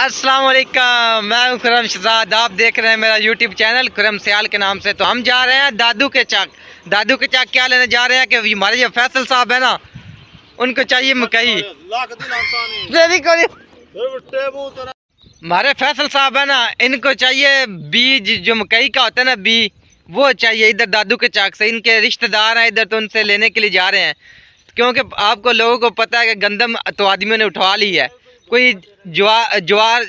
अस्सलाम वालेकुम, मैं हूं खुरम शहजाद। आप देख रहे हैं मेरा यूट्यूब चैनल खुरम सियाल के नाम से। तो हम जा रहे हैं दादू के चक। दादू के चक क्या लेने जा रहे हैं कि हमारे जो फैसल साहब है ना, उनको चाहिए मकई। हमारे फैसल साहब है ना, इनको चाहिए बीज, जो मकई का होता है ना बीज, वो चाहिए इधर दादू के चक से। इनके रिश्तेदार हैं इधर, तो उनसे लेने के लिए जा रहे हैं। क्योंकि आपको लोगों को पता है कि गंदम तो आदमियों ने उठवा ली है। कोई ज्वार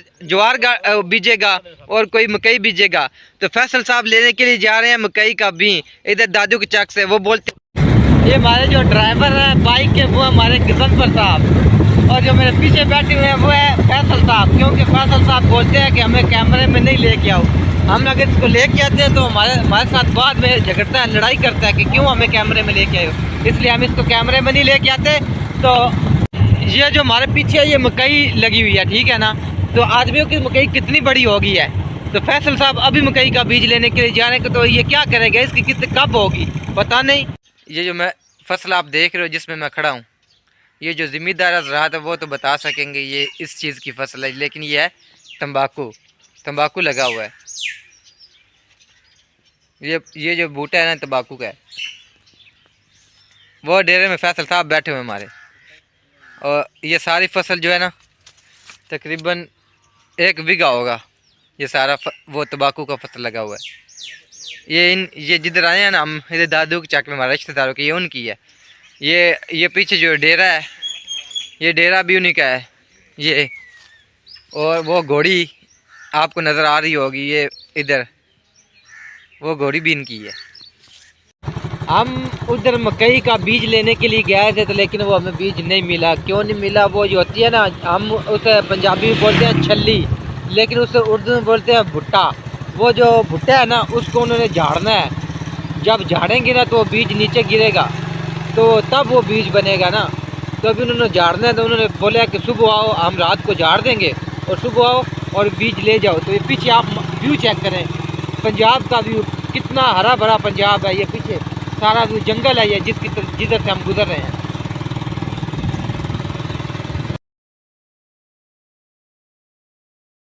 बीजेगा और कोई मकई बीजेगा। तो फैसल साहब लेने के लिए जा रहे हैं मकई का बीज इधर दादू के चक से। वो बोलते, ये हमारे जो ड्राइवर हैं बाइक के, वो हमारे गजनफर साहब, और जो मेरे पीछे बैठे हुए हैं वो है फैसल साहब। क्योंकि फैसल साहब बोलते हैं कि हमें कैमरे में नहीं लेके आओ। हम अगर इसको लेके आते हैं तो हमारे साथ बाद में झगड़ता है, लड़ाई करता है कि क्यों हमें कैमरे में लेके आए हो। इसलिए हम इसको कैमरे में नहीं लेके आते। तो ये जो हमारे पीछे ये मकई लगी हुई है, ठीक है ना, तो आदमियों की मकई कितनी बड़ी हो गई है। तो फैसल साहब अभी मकई का बीज लेने के लिए जा रहे हैं। तो ये क्या करेगा, इसकी कितनी कब होगी पता नहीं। ये जो मैं फसल आप देख रहे हो जिसमें मैं खड़ा हूँ, ये जो ज़िम्मेदार ज़राअत है वो तो बता सकेंगे ये इस चीज़ की फसल है। लेकिन ये है तंबाकू लगा हुआ है। ये जो बूटा है ना तंबाकू का है, वो डेरे में फैसल साहब बैठे हुए हमारे। और ये सारी फसल जो है ना, तकरीबन 1 बीघा होगा। ये सारा वो तंबाकू का फसल लगा हुआ है। ये जिधर आए हैं ना हम, इधर दादू के चक में हमारे रिश्तेदारों की, ये उनकी है। ये पीछे जो डेरा है, ये डेरा भी उन्हीं का है। ये और वो घोड़ी आपको नज़र आ रही होगी, ये इधर वो घोड़ी भी इनकी है। हम उधर मकई का बीज लेने के लिए गए थे, तो लेकिन वो हमें बीज नहीं मिला। क्यों नहीं मिला, वो जो होती है ना, हम उसे पंजाबी में बोलते हैं छल्ली, लेकिन उसे उर्दू में बोलते हैं भुट्टा। वो जो भुट्टा है ना, उसको उन्होंने झाड़ना है। जब झाड़ेंगे ना तो वो बीज नीचे गिरेगा, तो तब वो बीज बनेगा ना। तो अभी उन्होंने झाड़ना है, तो उन्होंने बोला कि सुबह आओ, हम रात को झाड़ देंगे और सुबह आओ और बीज ले जाओ। तो ये पीछे आप व्यू चेक करें, पंजाब का व्यू, कितना हरा भरा पंजाब है। ये पीछे सारा व्यू जंगल है, ये जिधर से हम गुजर रहे हैं।